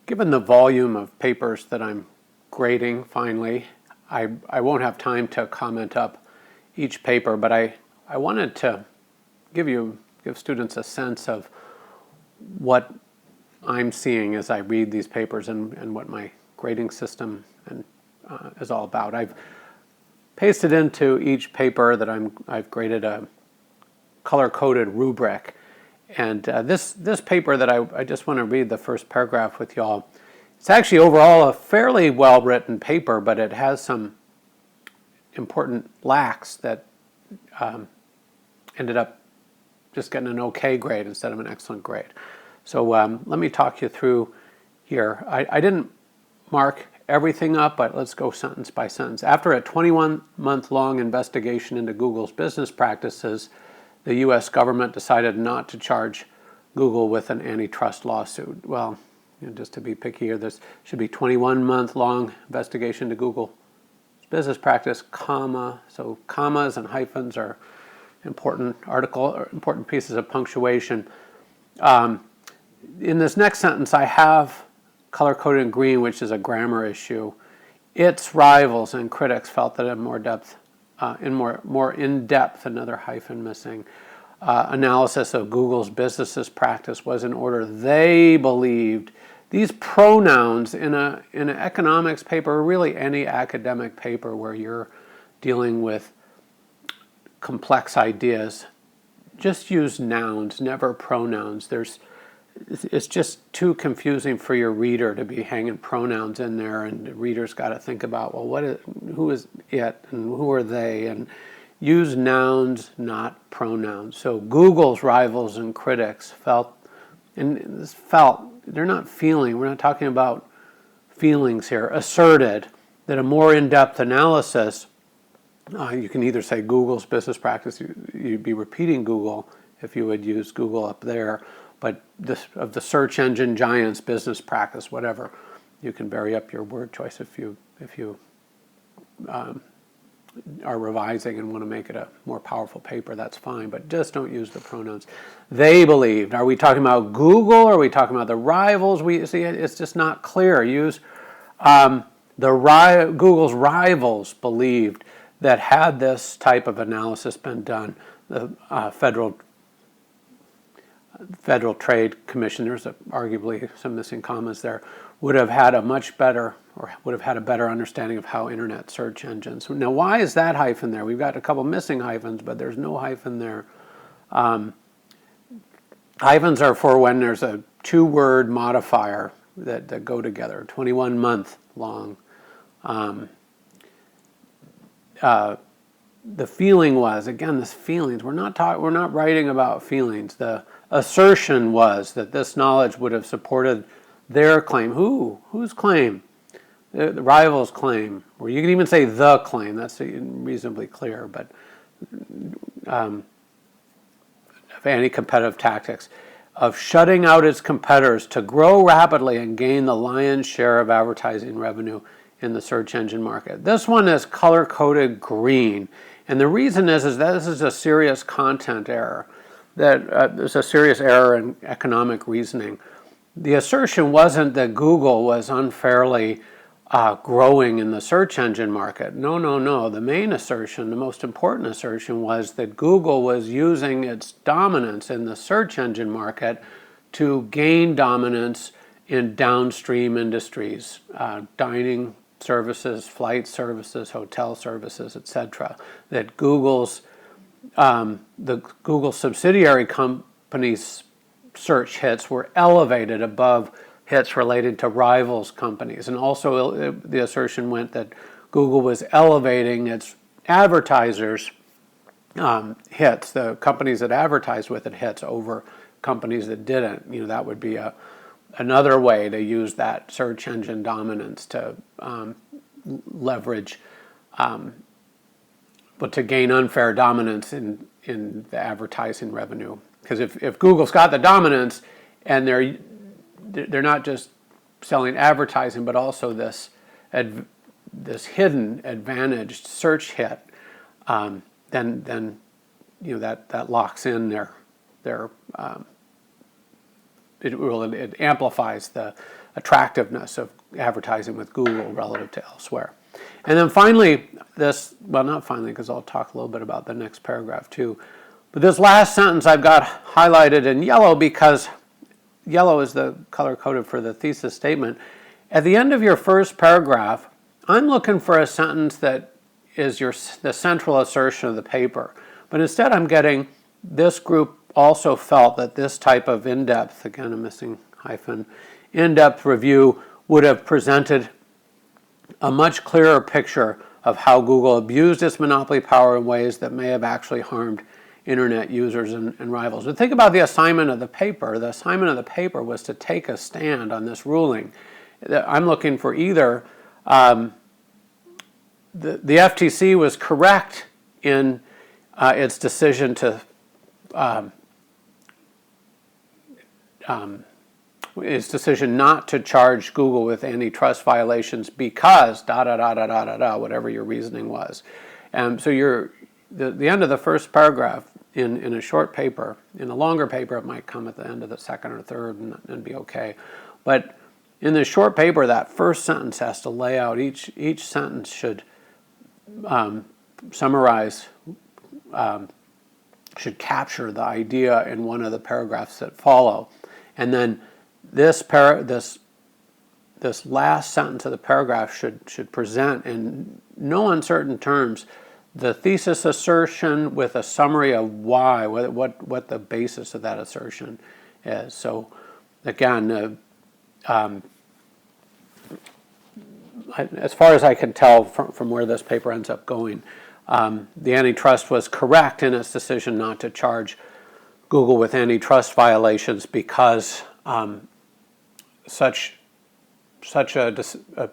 Given the volume of papers that I'm grading finally, I won't have time to comment up each paper, but I wanted to give students a sense of what I'm seeing as I read these papers and what my grading system is all about. I've pasted into each paper that I've graded a color-coded rubric. And this paper that I just want to read the first paragraph with y'all. It's actually overall a fairly well-written paper, but it has some important lacks that ended up just getting an okay grade instead of an excellent grade. So let me talk you through here. I didn't mark everything up, but let's go sentence by sentence. After a 21-month-long investigation into Google's business practices, the U.S. government decided not to charge Google with an antitrust lawsuit. Well, just to be picky here, this should be 21-month-long investigation to Google's business practice, comma. So commas and hyphens are important pieces of punctuation. In this next sentence, I have color-coded in green, which is a grammar issue. Its rivals and critics felt that in more in-depth, another hyphen missing, analysis of Google's business practice was in order. They believed these pronouns in an economics paper, or really any academic paper where you're dealing with complex ideas, just use nouns, never pronouns. It's just too confusing for your reader to be hanging pronouns in there, and the reader's got to think about, well, who is it and who are they, and use nouns, not pronouns. So Google's rivals and critics felt, they're not feeling, we're not talking about feelings here, asserted that a more in-depth analysis, you can either say Google's business practice, you'd be repeating Google if you would use Google up there, but of the search engine giant's business practice, whatever. You can vary up your word choice if you are revising and want to make it a more powerful paper, that's fine, but just don't use the pronouns. They believed. Are we talking about Google? Are we talking about the rivals? It's just not clear. Use Google's rivals believed that had this type of analysis been done, the Federal Trade Commission, there's arguably some missing commas there, would have had a better understanding of how internet search engines. Now, why is that hyphen there? We've got a couple missing hyphens, but there's no hyphen there. Hyphens are for when there's a two-word modifier that go together, 21-month long. The feeling was, again, this feelings, we're not writing about feelings. The assertion was that this knowledge would have supported their claim. Whose claim? The rival's claim. Or you can even say the claim. That's reasonably clear. But of anti-competitive tactics, of shutting out its competitors to grow rapidly and gain the lion's share of advertising revenue in the search engine market. This one is color-coded green. And the reason is that this is a serious content error. That there's a serious error in economic reasoning. The assertion wasn't that Google was unfairly growing in the search engine market. No. The main assertion, the most important assertion, was that Google was using its dominance in the search engine market to gain dominance in downstream industries, dining services, flight services, hotel services, etc. That the Google subsidiary companies' search hits were elevated above hits related to rivals companies. And also the assertion went that Google was elevating its advertisers' hits, the companies that advertised with it hits over companies that didn't. That would be another way to use that search engine dominance to leverage, but to gain unfair dominance in the advertising revenue. Because if Google's got the dominance and they're not just selling advertising, but also this hidden advantaged search hit, then that locks in their it amplifies the attractiveness of advertising with Google relative to elsewhere. And then finally, not finally, because I'll talk a little bit about the next paragraph too, but this last sentence I've got highlighted in yellow because yellow is the color coded for the thesis statement. At the end of your first paragraph, I'm looking for a sentence that is the central assertion of the paper. But instead I'm getting, this group also felt that this type of in-depth, again I'm missing hyphen, in-depth review would have presented a much clearer picture of how Google abused its monopoly power in ways that may have actually harmed internet users and rivals. But think about the assignment of the paper. The assignment of the paper was to take a stand on this ruling. I'm looking for either the FTC was correct in its decision to its decision not to charge Google with antitrust violations because whatever your reasoning was. So the end of the first paragraph in a short paper, in a longer paper it might come at the end of the second or third and be okay. But in the short paper, that first sentence has to lay out, each sentence should summarize, should capture the idea in one of the paragraphs that follow. And then this last sentence of the paragraph should present in no uncertain terms the thesis assertion with a summary of why, what the basis of that assertion is. So again, as far as I can tell from where this paper ends up going, the antitrust was correct in its decision not to charge Google with antitrust violations because such a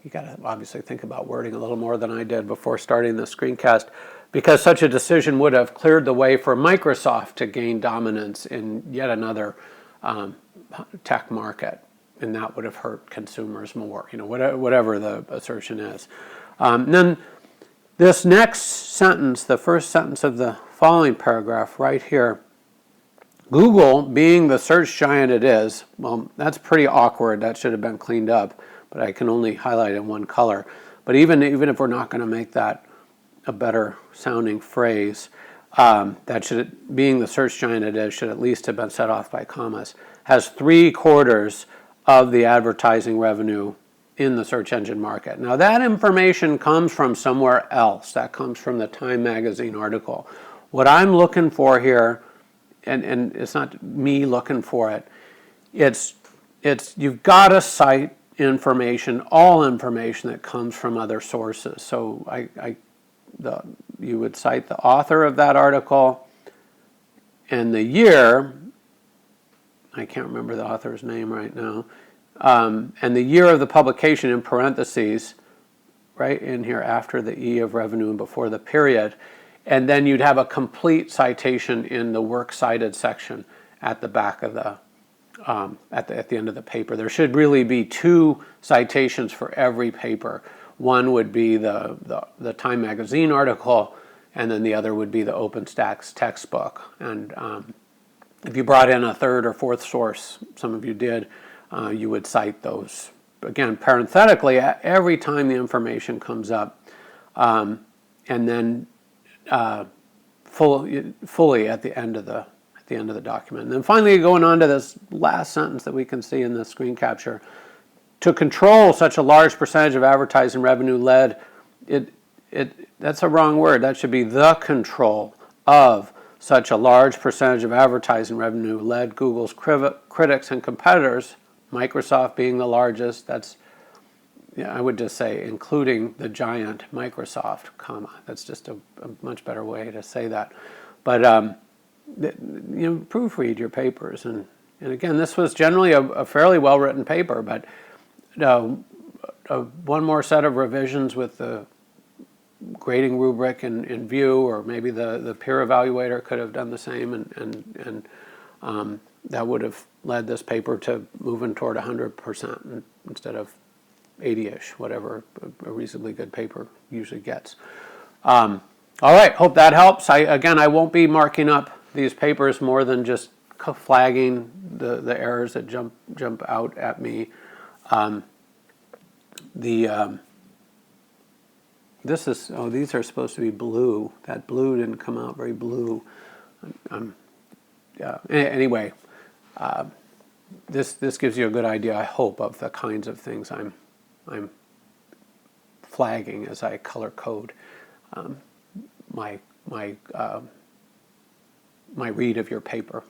you got to obviously think about wording a little more than I did before starting the screencast, because such a decision would have cleared the way for Microsoft to gain dominance in yet another tech market, and that would have hurt consumers more. Whatever the assertion is. And then this next sentence, the first sentence of the following paragraph right here, Google, being the search giant it is, well, that's pretty awkward. That should have been cleaned up, but I can only highlight in one color. But even if we're not going to make that a better sounding phrase, being the search giant it is, should at least have been set off by commas, has 3/4 of the advertising revenue in the search engine market. Now that information comes from somewhere else. That comes from the Time magazine article. What I'm looking for here, and it's not me looking for it, it's you've got to cite information, all information that comes from other sources. So you would cite the author of that article and the year. I can't remember the author's name right now. And the year of the publication in parentheses, right in here after the E of revenue and before the period. And then you'd have a complete citation in the works cited section at the back of the, at the end of the paper. There should really be 2 citations for every paper. One would be the Time magazine article, and then the other would be the OpenStax textbook. And if you brought in a third or fourth source, some of you did, you would cite those. Again, parenthetically, every time the information comes up, and then fully at the end of the document. And then finally, going on to this last sentence that we can see in the screen capture, to control such a large percentage of advertising revenue led, that's a wrong word. That should be the control of such a large percentage of advertising revenue led Google's critics and competitors, Microsoft being the largest. That's, I would just say including the giant Microsoft, comma. That's just a much better way to say that. But proofread your papers, and again, this was generally a fairly well-written paper, but one more set of revisions with the grading rubric in view, or maybe the peer evaluator could have done the same, and that would have led this paper to moving toward 100% instead of 80-ish, whatever a reasonably good paper usually gets. All right, hope that helps. I won't be marking up these papers more than just flagging the errors that jump out at me. This is, oh, these are supposed to be blue. That blue didn't come out very blue. Anyway, this gives you a good idea, I hope, of the kinds of things I'm flagging as I color code my read of your paper.